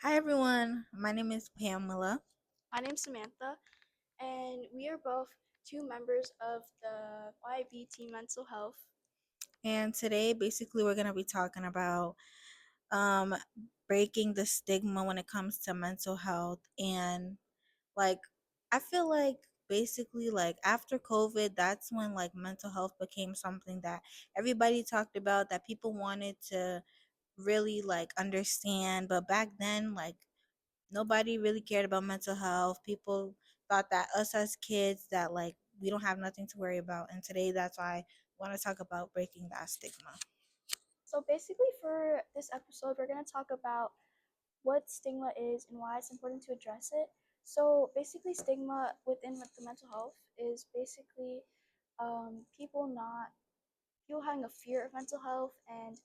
Hi everyone, my name is Pamela, My name's Samantha, and we are both two members of the YB Team Mental Health. and today basically we're going to be talking about um, breaking the stigma when it comes to mental health. And like, I feel like basically, like, after COVID, that's when like mental health became something that everybody talked about, that people wanted to really like understand. But back then, like, nobody really cared about mental health. People thought that us as kids, that like we don't have nothing to worry about. And today that's why I want to talk about breaking that stigma. So, basically, for this episode, we're going to talk about what stigma is and why it's important to address it. So, basically, stigma within the mental health is basically people not people having a fear of mental health, and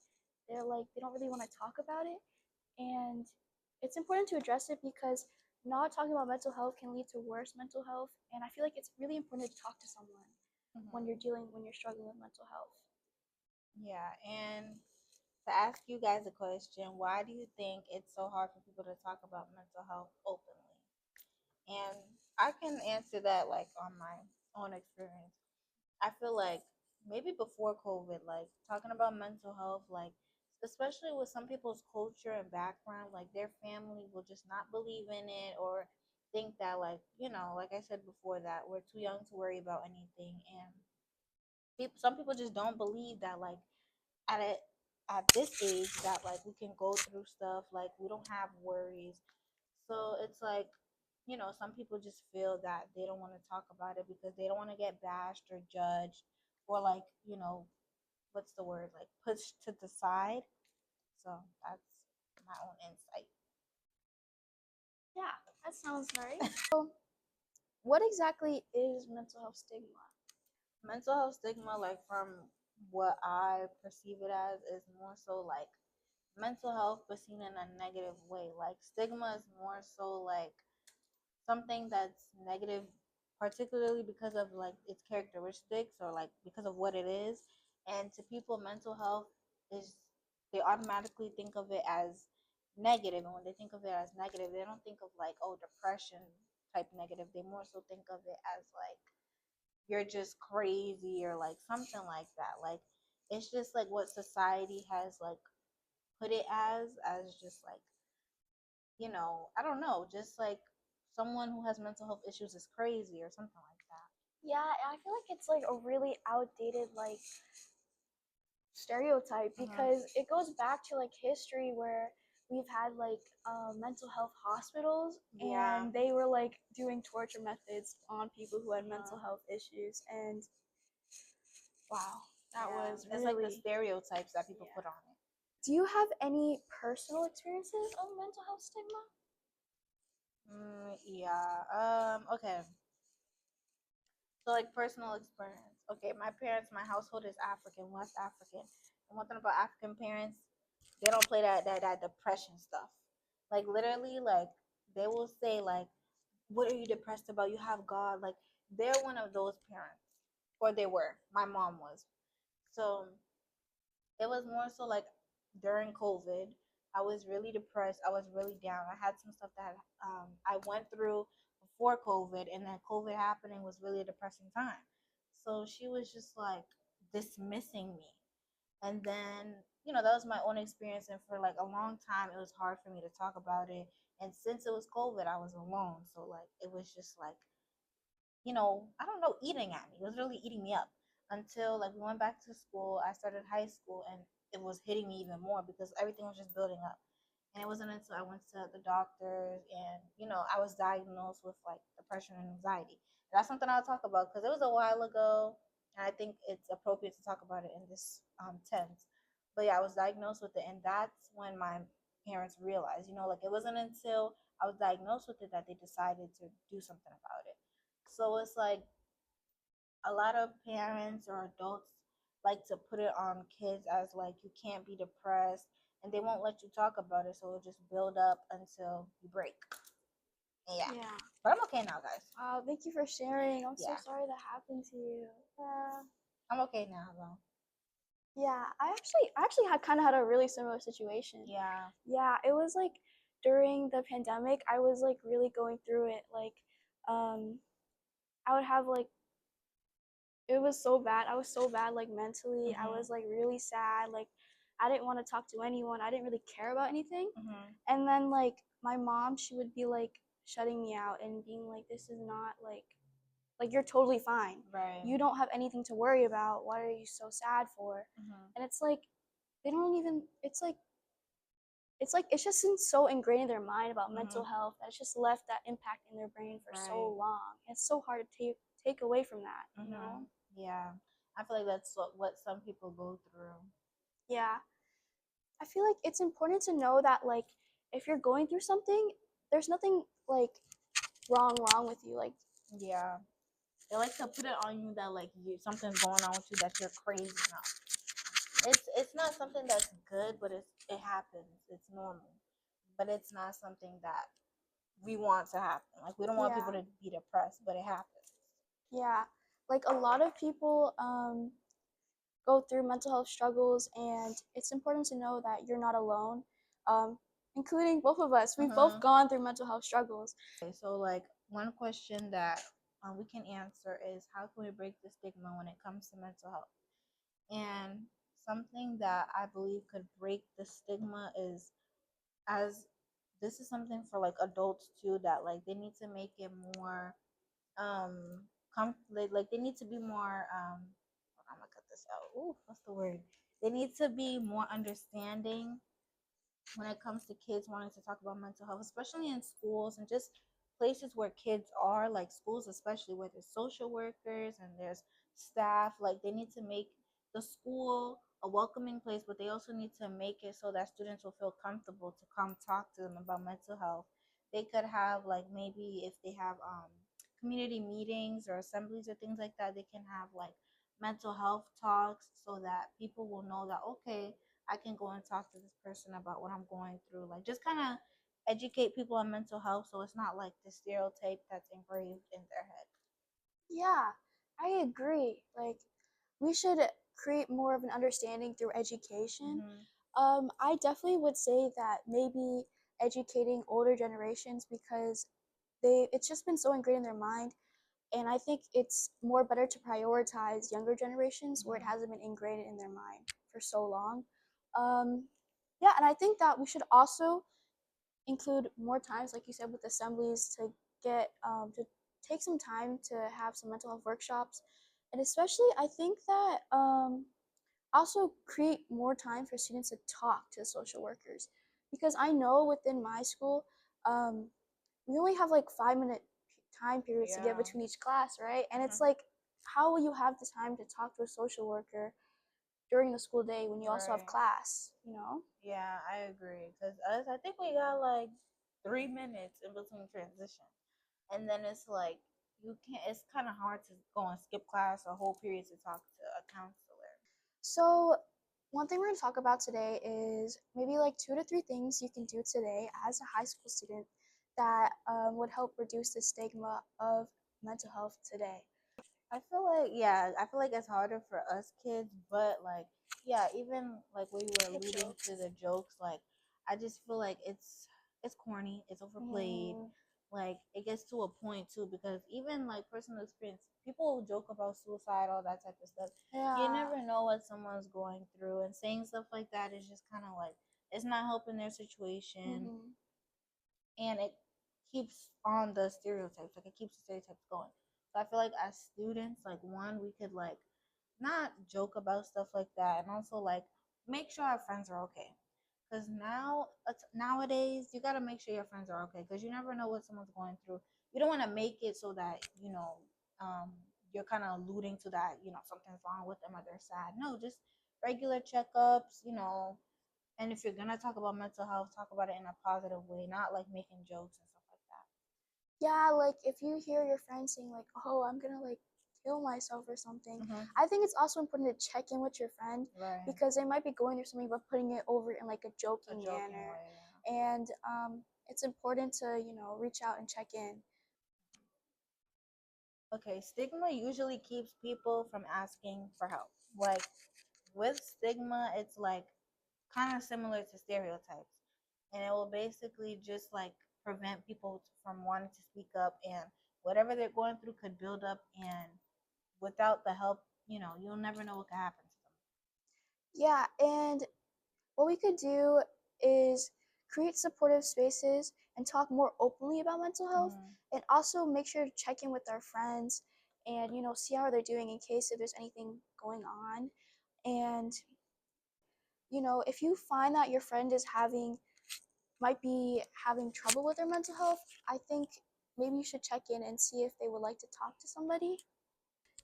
they don't really want to talk about it. And it's important to address it because not talking about mental health can lead to worse mental health. And I feel like it's really important to talk to someone when you're struggling with mental health. Yeah, and to ask you guys a question, why do you think it's so hard for people to talk about mental health openly? And I can answer that like on my own experience. I feel like maybe before COVID, like talking about mental health, like especially with some people's culture and background, like their family will just not believe in it, or think that, like, like I said before, that we're too young to worry about anything. And some people just don't believe that, like, at it at this age, that like we can go through stuff, like we don't have worries. So it's like, some people just feel that they don't want to talk about it because they don't want to get bashed or judged, or like, what's the word, like pushed to the side. So that's my own insight. Yeah, that sounds right. So, what exactly is mental health stigma? Mental health stigma, like from what I perceive it as, is more so like mental health but seen in a negative way. Like stigma is more so like something that's negative, particularly because of like its characteristics, or like because of what it is. And to people, mental health is, they automatically think of it as negative. And when they think of it as negative, they don't think of like, oh, depression type negative. They more so think of it as like you're just crazy, or like something like that. Like it's just like what society has like put it as just like, I don't know, just like someone who has mental health issues is crazy or something like that. Yeah, I feel like it's like a really outdated stereotype Uh-huh. because it goes back to like history where we've had mental health hospitals, Yeah. and they were like doing torture methods on people who had mental Uh-huh. health issues. And wow, that Yeah. was It's like the really. stereotypes that people Yeah. put on it. Do you have any personal experiences of mental health stigma? Yeah. Okay. So like personal experience. Okay, my parents, my household is African, West African. And one thing about African parents, they don't play that depression stuff. Like literally, like they will say like, "What are you depressed about? You have God." Like they're one of those parents, or they were. My mom was. So it was more so like during COVID, I was really depressed. I was really down. I had some stuff that I went through before COVID, and then COVID happening was really a depressing time. So she was just like dismissing me. And then, that was my own experience. And for like a long time, it was hard for me to talk about it. And since it was COVID, I was alone. So, like, it was just like, I don't know, eating at me. It was really eating me up until like we went back to school. I started high school, and it was hitting me even more because everything was just building up. And it wasn't until I went to the doctors, and I was diagnosed with like depression and anxiety. And that's something I'll talk about because it was a while ago, and I think it's appropriate to talk about it in this tense. But yeah, I was diagnosed with it, and that's when my parents realized, like it wasn't until I was diagnosed with it that they decided to do something about it. So it's like a lot of parents or adults like to put it on kids as like you can't be depressed, and they won't let you talk about it, so it'll just build up until you break. And yeah. Yeah. But I'm okay now, guys. Thank you for sharing. I'm so Yeah. sorry that happened to you. I'm okay now though. Yeah, I actually had kind of had a really similar situation. Yeah. Yeah, it was like during the pandemic, I was like really going through it. Like, I would have like it was so bad. I was so bad like mentally. I was like really sad. Like, I didn't want to talk to anyone. I didn't really care about anything. And then like my mom, she would be like shutting me out and being like, "This is not like you're totally fine. Right. You don't have anything to worry about. What are you so sad for?" And it's like they don't even. It's just been so ingrained in their mind about mental health that it's just left that impact in their brain for so long. It's so hard to take away from that, you know? Yeah, I feel like that's what some people go through. Yeah. I feel like it's important to know that like if you're going through something, there's nothing like wrong with you. Like, Yeah, they like to put it on you that like something's going on with you, that you're crazy now. It's not something that's good, but it happens. It's normal, but it's not something that we want to happen. Like, we don't want people yeah, to be depressed, but it happens. yeah. Like a lot of people go through mental health struggles, and it's important to know that you're not alone. Um, Including both of us. We've both gone through mental health struggles. Okay, so like one question that we can answer is, how can we break the stigma when it comes to mental health? And something that I believe could break the stigma is, as this is something for like adults too, that like they need to make it more like they need to be more I'm gonna cut this out. Ooh, what's the word? They need to be more understanding when it comes to kids wanting to talk about mental health, especially in schools and just places where kids are, like schools, especially where there's social workers and there's staff. Like, they need to make the school a welcoming place, but they also need to make it so that students will feel comfortable to come talk to them about mental health. They could have, like, maybe if they have community meetings or assemblies or things like that, they can have like mental health talks so that people will know that, okay, I can go and talk to this person about what I'm going through. Like, just kind of educate people on mental health so it's not like the stereotype that's engraved in their head. Yeah, I agree. Like, we should create more of an understanding through education. I definitely would say that maybe educating older generations because it's just been so ingrained in their mind, and I think it's more better to prioritize younger generations where it hasn't been ingrained in their mind for so long. Um, yeah, and I think that we should also include more times, like you said, with assemblies to get to take some time to have some mental health workshops, and especially I think that also create more time for students to talk to social workers, because I know within my school we only have like 5 minute time periods to get between each class, right? And it's like, how will you have the time to talk to a social worker during the school day when you also have class, you know? Yeah, I agree. Because us, I think we got like 3 minutes in between transition. And then it's like, you can't, it's kind of hard to go and skip class a whole period to talk to a counselor. So, one thing we're going to talk about today is maybe like 2 to 3 things you can do today as a high school student that would help reduce the stigma of mental health today. I feel like, yeah, I feel like it's harder for us kids, but like, yeah, even like we were alluding to the jokes, like, I just feel like it's corny, it's overplayed. Like, it gets to a point too, because even like personal experience, people joke about suicide, all that type of stuff. You never know what someone's going through, and saying stuff like that is just kind of like, it's not helping their situation, and it keeps on the stereotypes. Like, it keeps the stereotypes going. So I feel like as students, like, one, we could like not joke about stuff like that, and also like make sure our friends are okay. Because nowadays, you gotta make sure your friends are okay. Because you never know what someone's going through. You don't want to make it so that um, you're kind of alluding to that, something's wrong with them or they're sad. No, just regular checkups. And if you're gonna talk about mental health, talk about it in a positive way, not like making jokes and stuff like that. Yeah, like if you hear your friends saying like, "Oh, I'm gonna like kill myself or something," I think it's also important to check in with your friend because they might be going through something but putting it over in like a joking manner, way, and it's important to reach out and check in. Okay, stigma usually keeps people from asking for help. Like, with stigma, it's like kind of similar to stereotypes. and it will basically just like prevent people from wanting to speak up, and whatever they're going through could build up, and without the help, you'll never know what could happen to them. Yeah, and what we could do is create supportive spaces and talk more openly about mental health, and also make sure to check in with our friends and see how they're doing in case if there's anything going on. And if you find that your friend is might be having trouble with their mental health, I think maybe you should check in and see if they would like to talk to somebody.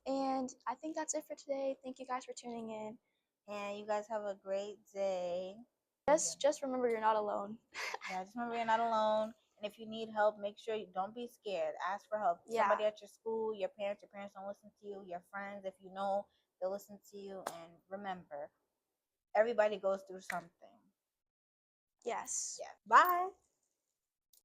And I think that's it for today. Thank you guys for tuning in. And you guys have a great day. Just remember you're not alone. Yeah, just remember you're not alone. And if you need help, make sure you don't be scared. Ask for help. Yeah. Somebody at your school, your parents don't listen to you, your friends, if you know, they'll listen to you. And remember, everybody goes through something. Yes. Yeah. Bye.